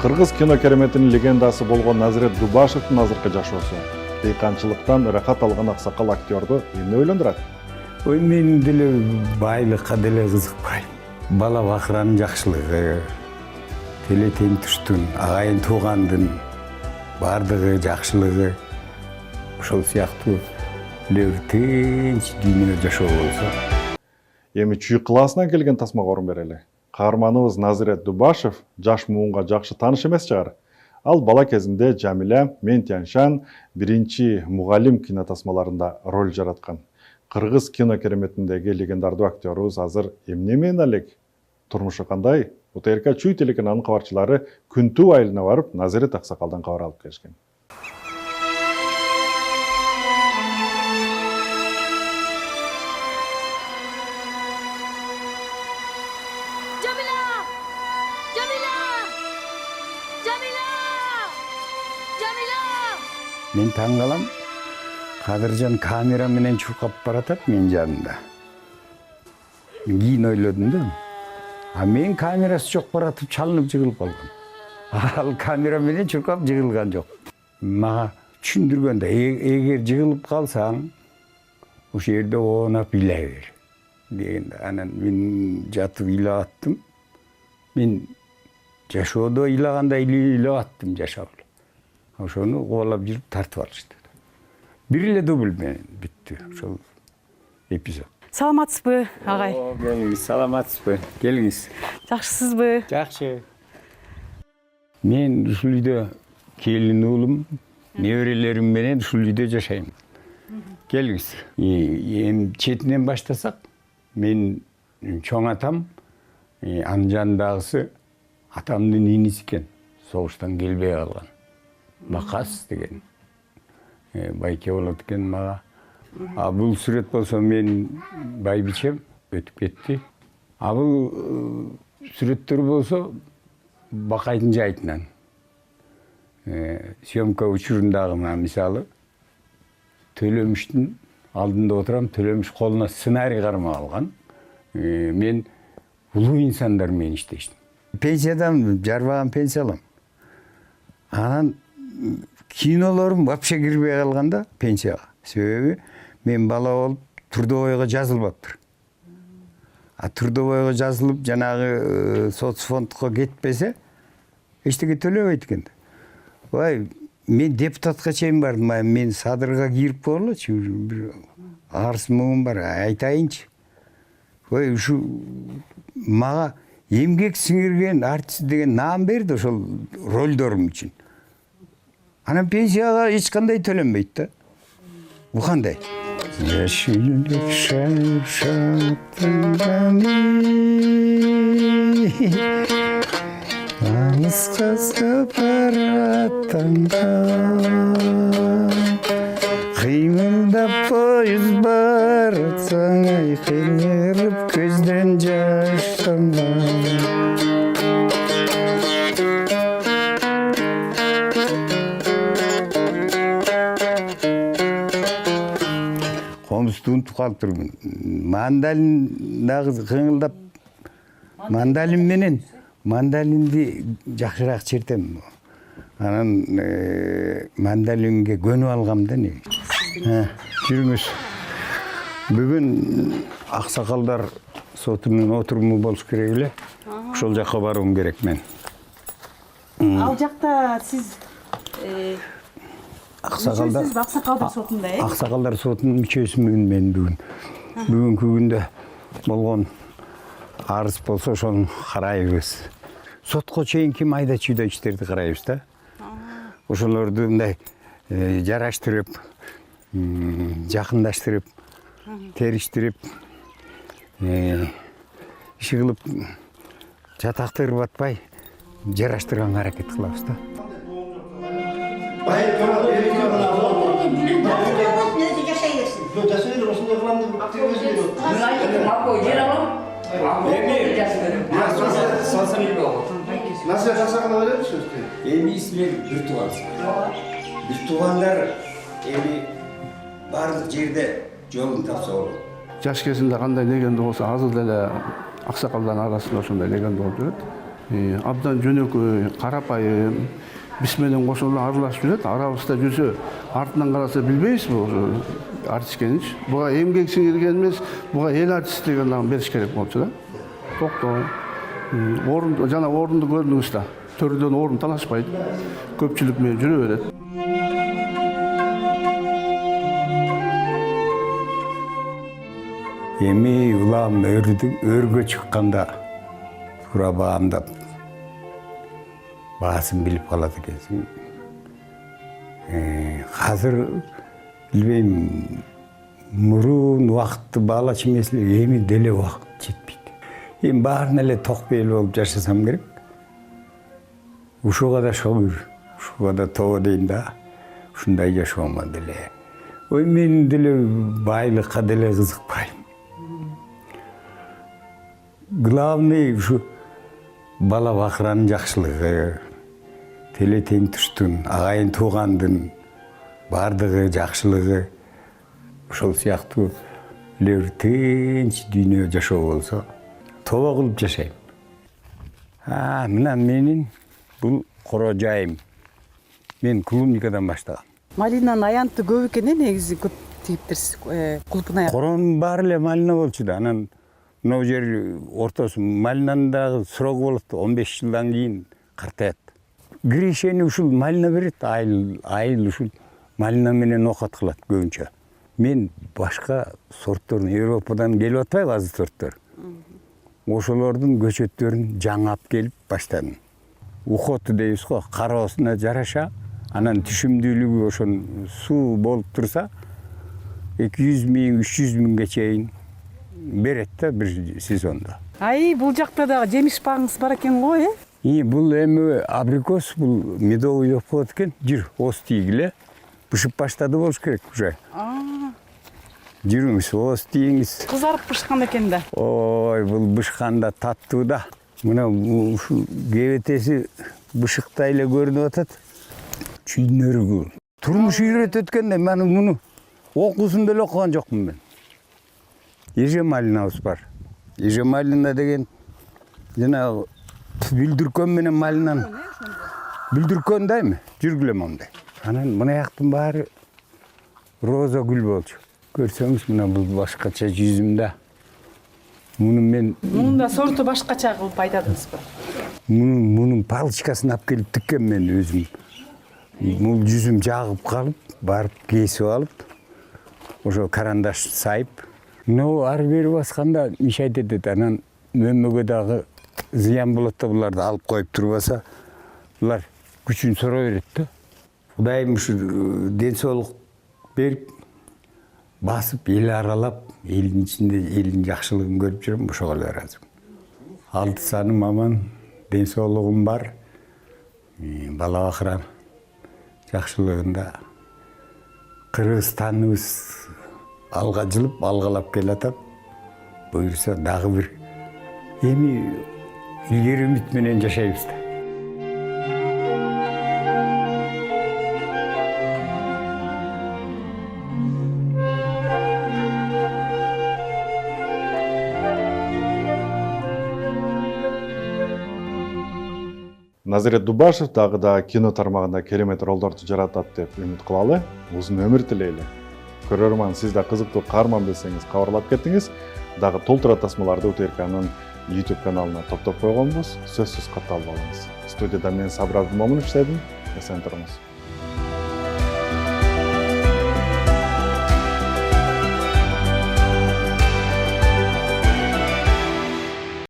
Кыргыз кино кереметинин легендасы болгон Назирет Дубашевдин азыркы жашоосу дыйканчылыктан ырахат алган аксакал актерду эмне ойлондурат? Ой, мен деле байлыкка деле кызыкпайм. Бала бакыранын жакшылыгы, теле тентүштүн, агайын туугандын бардыгы жакшылыгы, ошол сыяктуу эле бир тынч дүйнө жашоо болсо. Эми чүй классынан келген тасмага орун берели. Каарманыбыз Назирет Дубашев жаш муунга жакшы тааныш эмес чыгар. Ал бала кезинде Жамиля, Мен Тяньшан биринчи мугалим кинотасмаларында роль жараткан. Кыргыз кино кереметиндеги легендардуу актерубуз азыр эмне менен элек? Турмушу кандай? УТРК Чүй телеканалынын кабарчылары Күнтүү айылына барып Назирет аксакалдан кабар алып келишкен. Мен таң калам, Кадыржан камера менен чуркап баратат мен жанында. Кийин ойлодум да. А мен камерасы жок баратып чалынып жыгылып калгам. Ал камера менен чуркап жыгылган жок. Мага түшүндүргөн да, эгер жыгылып калсаң, ошол жерде оонап ыйлай бер деген. Анан мен жатып ыйлап аттым. Мен жашоодо ыйлагандай ыйлап аттым жашап. Ошону кубалап жүрүп тартып алышты. Бир эле дубль менен бүттү ошол эпизод. Саламатсызбы, агай? Келиңиз, саламатсызбы? Келиңиз. Жакшысызбы? Жакшы. Мен ушул үйдө келин уулум, неберелерим менен ушул үйдө жашайм. Келиңиз. Эми четинен баштасак, мен чоң атам, анын жанындагысы атамдын иниси экен. Согуштан келбей калган. Бакас деген байке болот экен мага. А бул сүрөт болсо мен байбичем өтүп кетти. А бул сүрөттөр болсо бакайдын жайытынан. Съемка учурундагы мисалы Төлөмүштүн алдында отурам, Төлөмүш колуна сценарий кармап алган. Мен улуу инсандар менен иштештим. Пенсиядан жарбаган пенсия алам. Анан кинолорум вообще кирбей калганда пенсияга. Себеби мен бала болуп трудовойго жазылбаптыр. А трудовойго жазылып жанагы соцфондко кетпесе эчтеке төлөбөйт экен. Ой, мен депутатка чейин бардым, мен садырга кирип коелучу, бир арыз муңум бар, айтайынчы. Ой, ушу мага эмгек сиңирген артист деген наам берди ошол ролдорум үчүн. Анан пенсияга эч кандай төлөнбөйт да. Бу кандай? Жашылып шаттынганы алыска сапар аттанган кыймылдап поезд барсаң айкыйрып көздөн жаш тамган. Комузду унутуп калыптырмын. Мандалин дагы кыңылдап, мандалинди жакшыраак чертем. Анан мандалинге көнүп алгам да неге. Жүрүңүз. Бүгүн аксакалдар сотунун отуруму болуш керек эле. Ошол жакка баруум керек мен. Ал жакта сиз Аксакалдар сотунда, Аксакалдар сотунун мүчөсүмүн мен бүгүн. Бүгүнкү күндө болгон арыз болсо ошону карайбыз. Сотко чейинки майда чүйдө иштерди карайбыз да. Ошолорду мындай жараштырып, жакындаштырып, териштирип, иши кылып жатактырып атпай жараштырганга аракет кылабыз да. Nasıl yaşasak da öyle bir söz değil. Эми исмен бир туугандар эми барлык жерде жолун тапса болот. Жаш кезинде кандай легенда болсо азыр деле аксакалдардын арасында ошондой легенда болуп жүрөт. абдан жөнөкөй, карапайым, биз менен кошо аралашып жүрөт. Арабызда жүрсө, артынан караса билбейсиз бул артист экенинчи. Буга эмгек сиңирген эмес, буга эл артист деген нам бериш керек болчу да. Токтой. Орун жана орунду көрдүңүз да. Төрдөн орун талашпайт. Көпчүлүк менен жүрө берет. Эми улам өргө чыкканда тура баамдап баасын билип калат экенсиң. Азыр билбейм, мурун убакытты баалач эмес эле, эми деле убакыт жетпейт. Эми баарына эле токпейил болуп жашасам керек. Ушуга да шөгүр, ушуга да тоо дейм да. Ушундай жашоомо деле. Ой, мен деле байлыкка деле кызыкпайм. Главный ушу бала бакыранын жакшылыгы, теле теңтүштүн, агайын туугандын бардыгы жакшылыгы, ошол сыяктуу эле тынч дүйнө жашоо болсо, тобо кылып жашайм. Мына менин бул коро жайым. Мен клубникадан баштагам. Малинанын аянты көп экен негизи, көп тигиптирсиз клубун аяк. Коронун баары эле малина болчу да. Анан мына жер ортосу малинанын дагы срогу болот, 15 жылдан кийин картаят. Гришени ушул малина берет, айыл ушул малина менен окат кылат көбүнчө. Мен башка сортторун, Европадан келип атпайбы азыр сорттор. Ошолордун көчөттөрүн жаңап келип баштадым. Ухоту дейбиз го, кароосуна жараша, анан түшүмдүүлүгү ошон суу болуп турса, 200 миң, 300 миңге чейин берет да бир сезондо. Бул жакта дагы жемиш багыңыз бар экен го, Бул эми абрикос, бул медовый деп коет экен. Жүр, оз тийгиле. Бышып баштады болуш керек уже. Жүрүңүз, оз тийиңиз. Кызарып бышкан экен да. Ой, бул бышканда таттуу да. Мына ушу кебетеси бышыктай эле көрүнүп атат. Чүйнөрү. Турмуш үйрөтөт экен, мен муну окуусун деле окуган жокмун мен. Ежемалинабыз бар. Ежемалина деген жанагы бүлдүркөн менен малинан. Бүлдүркөн дайм, жүргүлө мондай. Анан мына жактын баары роза гүл болчу. Көрсөңүз, мына бул башкача жүзүмдө. Мунун да сорту башкача кылып айтадыңызбы? Мунун палочкасын алып келип тиккен мен өзүм. Бул жүзүм жагып калып, барып кесип алып, ошо карандаш сайып, ары бери басканда мешать этет. Анан мөмөгө дагы зыян болот да, буларды алып коюп турбаса, булар күчүн сора берет да. Кудайым ушу ден соолук берип, басып, эл аралап, элдин ичинде элдин жакшылыгын көрүп жүрөм, ошого эле ыраазымын. Алты саным аман, ден соолугум бар, бала бакырам жакшылыгында. Кыргызстаныбыз алга жылып, алгалап келатат. Буюрса дагы бир эми илгери үмүт менен жашайбыз да. Назирет Дубашев дагы да кино тармагында керемет ролдорду жаратат деп үмүт кылалы. Узун өмүр тилейли. Көрөрман, сиз да кызыктуу каарман билсеңиз кабарлап кетиңиз. Дагы толтура тасмаларды УТРКнын YouTube каналына топтоп койгонбуз. Сөзсүз катталып алыңыз. Студияда мен Сабыр Абдымомунов иштедим. Эсен туруңуз.